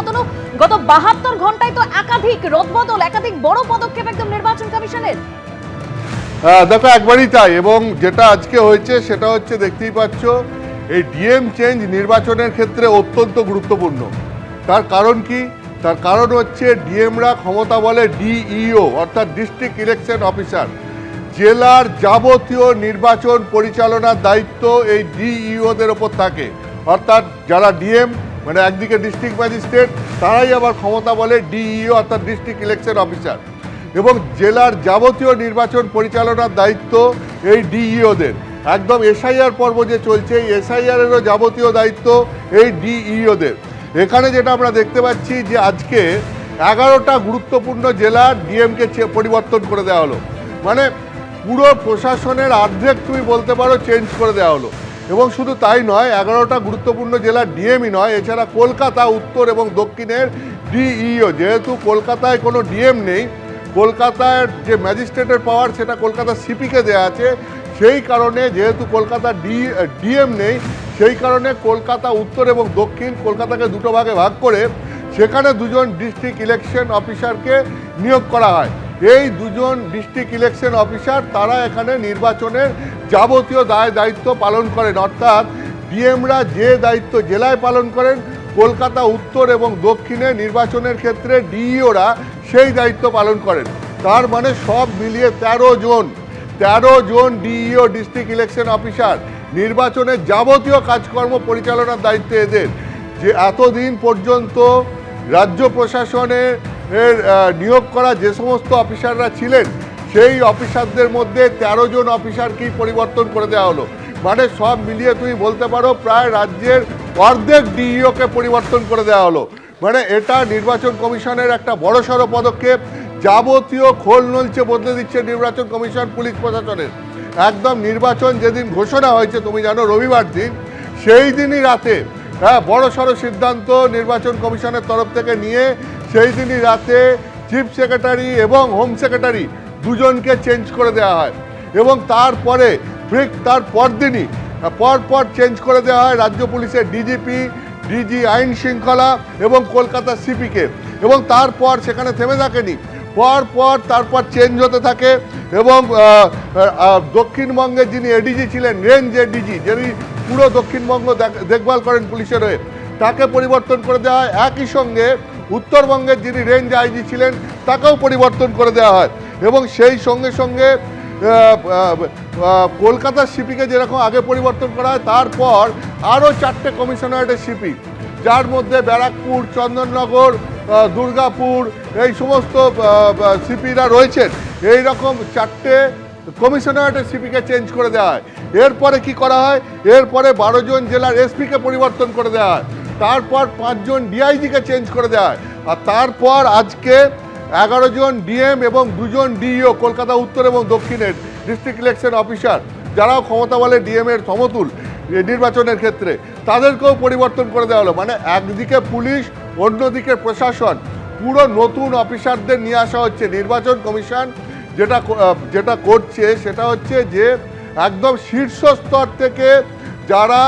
অতনু, গত 72 ঘন্টায় তো একাধিক রদবদল, একাধিক বড় পদক্ষেপ একদম নির্বাচন কমিশনের। দেখো একবারই তাই, এবং যেটা আজকে হয়েছে সেটা হচ্ছে দেখতেই পাচ্ছ, এই ডিএম চেঞ্জ নির্বাচনের ক্ষেত্রে অত্যন্ত গুরুত্বপূর্ণ। তার কারণ কি? তার কারণ হচ্ছে ডিএমরা ক্ষমতা বলে ডিইও অর্থাৎ ডিস্ট্রিক্ট ইলেকশন অফিসার। জেলার যাবতীয় নির্বাচন পরিচালনার দায়িত্ব এই ডিইওদের ওপর থাকে, অর্থাৎ যারা ডিএম মানে একদিকে ডিস্ট্রিক্ট ম্যাজিস্ট্রেট, তারাই আবার ক্ষমতা বলে ডিইও অর্থাৎ ডিস্ট্রিক্ট ইলেকশন অফিসার। এবং জেলার যাবতীয় নির্বাচন পরিচালনার দায়িত্ব এই ডিইওদের। একদম এসআইআর পর্ব যে চলছে, এই এসআইআরেরও যাবতীয় দায়িত্ব এই ডিইওদের। এখানে যেটা আমরা দেখতে পাচ্ছি যে আজকে 11টা গুরুত্বপূর্ণ জেলার ডিএমকে পরিবর্তন করে দেওয়া হলো, মানে পুরো প্রশাসনের অর্ধেক তুমি বলতে পারো চেঞ্জ করে দেওয়া হলো। এবং শুধু তাই নয়, 11টা গুরুত্বপূর্ণ জেলার ডিএমই নয়, এছাড়া কলকাতা উত্তর এবং দক্ষিণের ডিইও। যেহেতু কলকাতায় কোনো ডিএম নেই, কলকাতার যে ম্যাজিস্ট্রেটের পাওয়ার সেটা কলকাতা সিপিকে দেওয়া আছে, সেই কারণে যেহেতু কলকাতা ডিএম নেই, সেই কারণে কলকাতা উত্তর এবং দক্ষিণ কলকাতাকে দুটো ভাগে ভাগ করে সেখানে দুজন ডিস্ট্রিক্ট ইলেকশন অফিসারকে নিয়োগ করা হয়। এই দুজন ডিস্ট্রিক্ট ইলেকশন অফিসার তারা এখানে নির্বাচনের যাবতীয় দায়িত্ব পালন করেন, অর্থাৎ ডিএমরা যে দায়িত্ব জেলায় পালন করেন, কলকাতা উত্তর এবং দক্ষিণে নির্বাচনের ক্ষেত্রে ডিইওরা সেই দায়িত্ব পালন করেন। তার মানে সব মিলিয়ে 13 জন ডিইও ডিস্ট্রিক্ট ইলেকশন অফিসার নির্বাচনের যাবতীয় কাজকর্ম পরিচালনার দায়িত্ব এদের। যে এতদিন পর্যন্ত রাজ্য প্রশাসনের নিয়োগ করা যে সমস্ত অফিসাররা ছিলেন, সেই অফিসারদের মধ্যে 13 জন অফিসারকেই পরিবর্তন করে দেওয়া হলো। মানে সব মিলিয়ে তুমি বলতে পারো প্রায় রাজ্যের অর্ধেক ডিইওকে পরিবর্তন করে দেওয়া হলো। মানে এটা নির্বাচন কমিশনের একটা বড়সড় পদক্ষেপ। যাবতীয় খোল নলচে বদলে দিচ্ছে নির্বাচন কমিশন পুলিশ প্রশাসনের। একদম নির্বাচন যেদিন ঘোষণা হয়েছে, তুমি জানো রবিবার দিন, সেই দিনই রাতে বড়সড় সিদ্ধান্ত নির্বাচন কমিশনের তরফ থেকে নিয়ে সেই দিনই রাতে চিফ সেক্রেটারি এবং হোম সেক্রেটারি দুজনকে চেঞ্জ করে দেওয়া হয়। এবং তারপরে তার পরদিনই পরপর চেঞ্জ করে দেওয়া হয় রাজ্য পুলিশের ডিজিপি, ডিজি আইন শৃঙ্খলা এবং কলকাতা সিপিকে। এবং তারপর সেখানে থেমে থাকেনি, তারপর চেঞ্জ হতে থাকে। এবং দক্ষিণবঙ্গের যিনি এডিজি ছিলেন, রেঞ্জ এডিজি, যিনি পুরো দক্ষিণবঙ্গ দেখভাল করেন পুলিশের হয়ে, তাকে পরিবর্তন করে দেওয়া হয়। একই সঙ্গে উত্তরবঙ্গের যিনি রেঞ্জ আইজি ছিলেন, তাকেও পরিবর্তন করে দেওয়া হয়। এবং সেই সঙ্গে সঙ্গে কলকাতার সিপিকে যেরকম আগে পরিবর্তন করা হয়, তারপর আরও 4টে কমিশনারেটের সিপি, যার মধ্যে ব্যারাকপুর, চন্দননগর, দুর্গাপুর, এই সমস্ত সিপিরা রয়েছেন। এই রকম 4টে কমিশনারেটের সিপিকে চেঞ্জ করে দেওয়া হয়। এরপরে কি করা হয়? এরপরে 12 জন জেলার এসপিকে পরিবর্তন করে দেওয়া হয়। তারপর 5 জন ডিআইজিকে চেঞ্জ করে দেওয়া হয়। আর তারপর আজকে 11 জন ডিএম এবং 2 জন ডিইও কলকাতা উত্তর এবং দক্ষিণের ডিস্ট্রিক্ট ইলেকশন অফিসার, যারাও ক্ষমতা বলে ডিএম এর সমতুল নির্বাচনের ক্ষেত্রে, তাদেরকেও পরিবর্তন করে দেওয়া হলো। মানে একদিকে পুলিশ, অন্যদিকে প্রশাসন, পুরো নতুন অফিসারদের নিয়ে আসা হচ্ছে। নির্বাচন কমিশন যেটা করছে সেটা হচ্ছে যে একদম শীর্ষস্তর থেকে যারা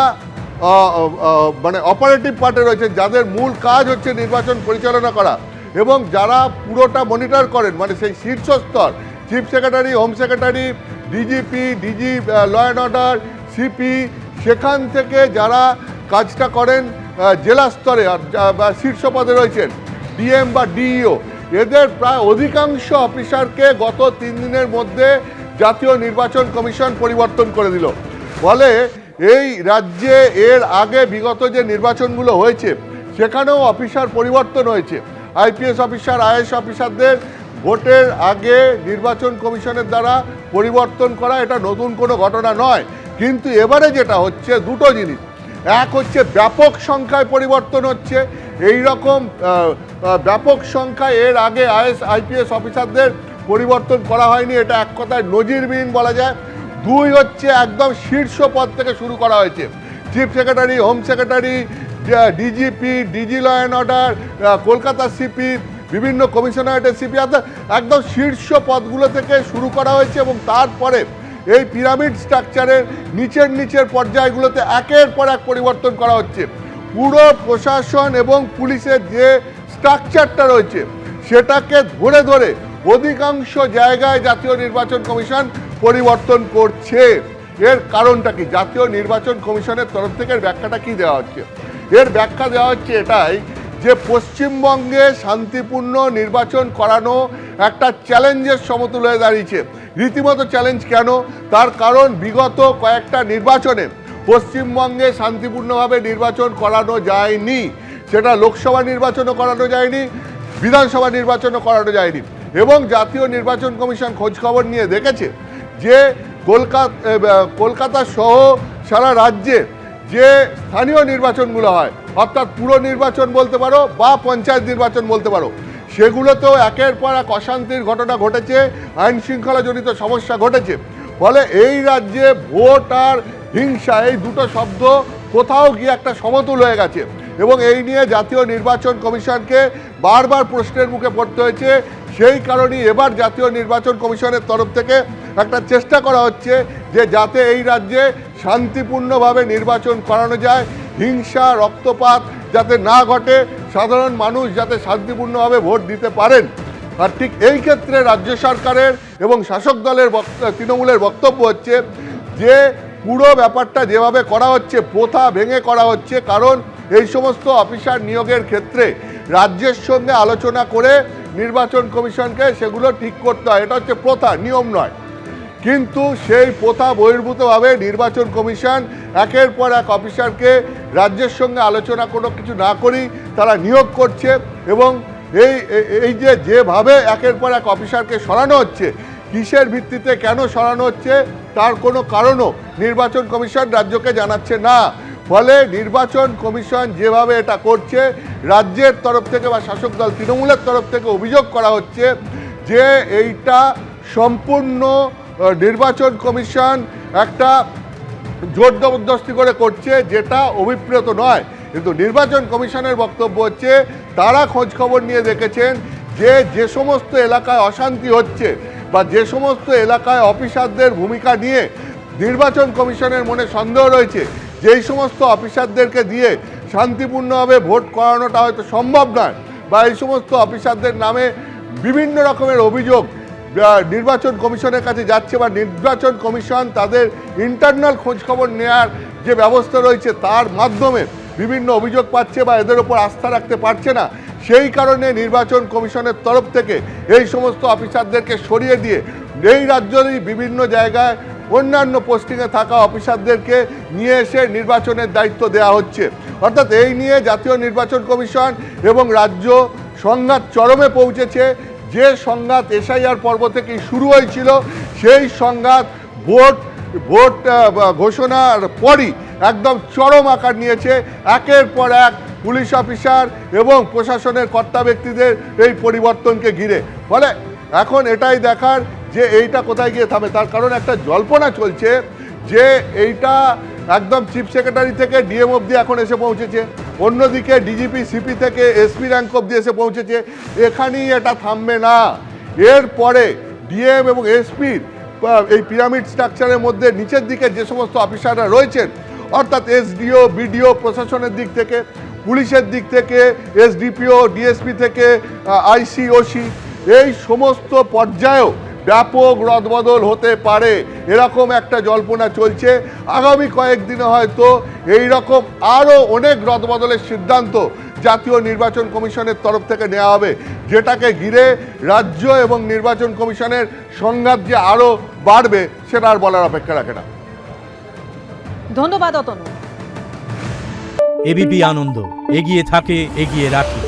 মানে অপারেটিভ পার্টে রয়েছে, যাদের মূল কাজ হচ্ছে নির্বাচন পরিচালনা করা, এবং যারা পুরোটা মনিটর করেন, মানে সেই শীর্ষস্তর, chief secretary, home secretary, DGP, DG law and order, CP, সেখান থেকে যারা কাজটা করেন জেলা স্তরে বা শীর্ষ পদে রয়েছেন ডিএম বা ডিইও, এদের প্রায় অধিকাংশ অফিসারকে গত 3 দিনের মধ্যে জাতীয় নির্বাচন কমিশন পরিবর্তন করে দিল। ফলে এই রাজ্যে এর আগে বিগত যে নির্বাচনগুলো হয়েছে সেখানেও অফিসার পরিবর্তন হয়েছে। আইপিএস অফিসার, আইএএস অফিসারদের ভোটের আগে নির্বাচন কমিশনের দ্বারা পরিবর্তন করা এটা নতুন কোনো ঘটনা নয়। কিন্তু এবারে যেটা হচ্ছে, দুটো জিনিস। এক হচ্ছে ব্যাপক সংখ্যায় পরিবর্তন হচ্ছে, এই রকম ব্যাপক সংখ্যায় এর আগে আইপিএস অফিসারদের পরিবর্তন করা হয়নি, এটা এক কথায় নজিরবিহীন বলা যায়। 2 হচ্ছে একদম শীর্ষ পদ থেকে শুরু করা হয়েছে, chief secretary, home secretary, DGP, DG law and order, Kolkata CP, বিভিন্ন কমিশনারেটের সিপি, একদম শীর্ষ পদগুলো থেকে শুরু করা হয়েছে। এবং তারপরে এই পিরামিড স্ট্রাকচারের নিচের পর্যায়গুলোতে একের পর এক পরিবর্তন করা হচ্ছে। পুরো প্রশাসন এবং পুলিশের যে স্ট্রাকচারটা রয়েছে সেটাকে ধরে ধরে অধিকাংশ জায়গায় জাতীয় নির্বাচন কমিশন পরিবর্তন করছে। এর কারণটা কি? জাতীয় নির্বাচন কমিশনের তরফ থেকে এর ব্যাখ্যাটা কি দেওয়া হচ্ছে? এর ব্যাখ্যা দেওয়া হচ্ছে এটাই যে পশ্চিমবঙ্গে শান্তিপূর্ণ নির্বাচন করানো একটা চ্যালেঞ্জের সমতুল হয়ে দাঁড়িয়েছে। রীতিমতো চ্যালেঞ্জ কেন? তার কারণ বিগত কয়েকটা নির্বাচনে পশ্চিমবঙ্গে শান্তিপূর্ণভাবে নির্বাচন করানো যায়নি। সেটা লোকসভা নির্বাচনও করানো যায়নি, বিধানসভা নির্বাচনও করানো যায়নি। এবং জাতীয় নির্বাচন কমিশন খোঁজখবর নিয়ে দেখেছে যে কলকাতা সহ সারা রাজ্যে যে স্থানীয় নির্বাচনগুলো হয়, অর্থাৎ পুরো নির্বাচন বলতে পারো বা পঞ্চায়েত নির্বাচন বলতে পারো, সেগুলোতেও একের পর এক অশান্তির ঘটনা ঘটেছে, আইন শৃঙ্খলাজনিত সমস্যা ঘটেছে। ফলে এই রাজ্যে ভোট আর হিংসা এই দুটো শব্দ কোথাও গিয়ে একটা সমতুল হয়ে গেছে এবং এই নিয়ে জাতীয় নির্বাচন কমিশনকে বারবার প্রশ্নের মুখে পড়তে হয়েছে। সেই কারণেই এবার জাতীয় নির্বাচন কমিশনের তরফ থেকে একটা চেষ্টা করা হচ্ছে যে যাতে এই রাজ্যে শান্তিপূর্ণভাবে নির্বাচন করানো যায়, হিংসা রক্তপাত যাতে না ঘটে, সাধারণ মানুষ যাতে শান্তিপূর্ণভাবে ভোট দিতে পারেন। আর ঠিক এই ক্ষেত্রে রাজ্য সরকারের এবং শাসক দলের তৃণমূলের বক্তব্য হচ্ছে যে পুরো ব্যাপারটা যেভাবে করা হচ্ছে প্রথা ভেঙে করা হচ্ছে, কারণ এই সমস্ত অফিসার নিয়োগের ক্ষেত্রে রাজ্যের সঙ্গে আলোচনা করে নির্বাচন কমিশনকে সেগুলো ঠিক করতে হয়। এটা হচ্ছে প্রথা, নিয়ম নয়। কিন্তু সেই প্রথা বহির্ভূতভাবে নির্বাচন কমিশন একের পর এক অফিসারকে রাজ্যের সঙ্গে আলোচনা কোনো কিছু না করেই তারা নিয়োগ করছে এবং এই যেভাবে একের পর এক অফিসারকে সরানো হচ্ছে, কিসের ভিত্তিতে কেন সরানো হচ্ছে তার কোনো কারণও নির্বাচন কমিশন রাজ্যকে জানাচ্ছে না। ফলে নির্বাচন কমিশন যেভাবে এটা করছে, রাজ্যের তরফ থেকে বা শাসক দল তৃণমূলের তরফ থেকে অভিযোগ করা হচ্ছে যে এইটা সম্পূর্ণ নির্বাচন কমিশন একটা জোর জবরদস্তি করে করছে, যেটা অভিপ্রেত নয়। কিন্তু নির্বাচন কমিশনের বক্তব্য হচ্ছে তারা খোঁজ খবর নিয়ে দেখেছেন যে সমস্ত এলাকায় অশান্তি হচ্ছে বা যে সমস্ত এলাকায় অফিসারদের ভূমিকা নিয়ে নির্বাচন কমিশনের মনে সন্দেহ রয়েছে, যেই সমস্ত অফিসারদেরকে দিয়ে শান্তিপূর্ণভাবে ভোট করানোটা হয়তো সম্ভব নয় বা এই সমস্ত অফিসারদের নামে বিভিন্ন রকমের অভিযোগ নির্বাচন কমিশনের কাছে যাচ্ছে বা নির্বাচন কমিশন তাদের ইন্টারনাল খোঁজখবর নেওয়ার যে ব্যবস্থা রয়েছে তার মাধ্যমে বিভিন্ন অভিযোগ পাচ্ছে বা এদের ওপর আস্থা রাখতে পারছে না, সেই কারণে নির্বাচন কমিশনের তরফ থেকে এই সমস্ত অফিসারদেরকে সরিয়ে দিয়ে এই রাজ্যেরই বিভিন্ন জায়গায় অন্যান্য পোস্টিংয়ে থাকা অফিসারদেরকে নিয়ে এসে নির্বাচনের দায়িত্ব দেওয়া হচ্ছে। অর্থাৎ এই নিয়ে জাতীয় নির্বাচন কমিশন এবং রাজ্য সংঘাত চরমে পৌঁছেছে। যে সংঘাত এসআইআর পর্ব থেকেই শুরু হয়েছিল, সেই সংঘাত ভোট ঘোষণার পরই একদম চরম আকার নিয়েছে। একের পর এক পুলিশ অফিসার এবং প্রশাসনের কর্তা ব্যক্তিদের এই পরিবর্তনকে ঘিরে। ফলে এখন এটাই দেখার যে এইটা কোথায় গিয়ে থামে। তার কারণ একটা জল্পনা চলছে যে এইটা একদম চিফ সেক্রেটারি থেকে ডিএম অবধি এখন এসে পৌঁছেছে, অন্যদিকে ডিজিপি সিপি থেকে এসপি র্যাঙ্ক অবধি এসে পৌঁছেছে। এখানেই এটা থামবে না, এরপরে ডিএম এবং এসপির এই পিরামিড স্ট্রাকচারের মধ্যে নিচের দিকে যে সমস্ত অফিসাররা রয়েছেন, অর্থাৎ এসডিও বিডিও প্রশাসনের দিক থেকে, পুলিশের দিক থেকে এসডিপিও ডিএসপি থেকে আইসি ওসি, এই সমস্ত পর্যায়েও ব্যাপক রদবদল হতে পারে এরকম একটা জল্পনা চলছে। আগামী কয়েকদিনে হয়তো এই রকম আরও অনেক রদবদলের সিদ্ধান্ত জাতীয় নির্বাচন কমিশনের তরফ থেকে নেওয়া হবে, যেটাকে ঘিরে রাজ্য এবং নির্বাচন কমিশনের সংঘাত যে আরও বাড়বে সেটা আর বলার অপেক্ষা রাখে না। ধন্যবাদ অতনু। এবিপি আনন্দ, এগিয়ে থাকে, এগিয়ে রাখে।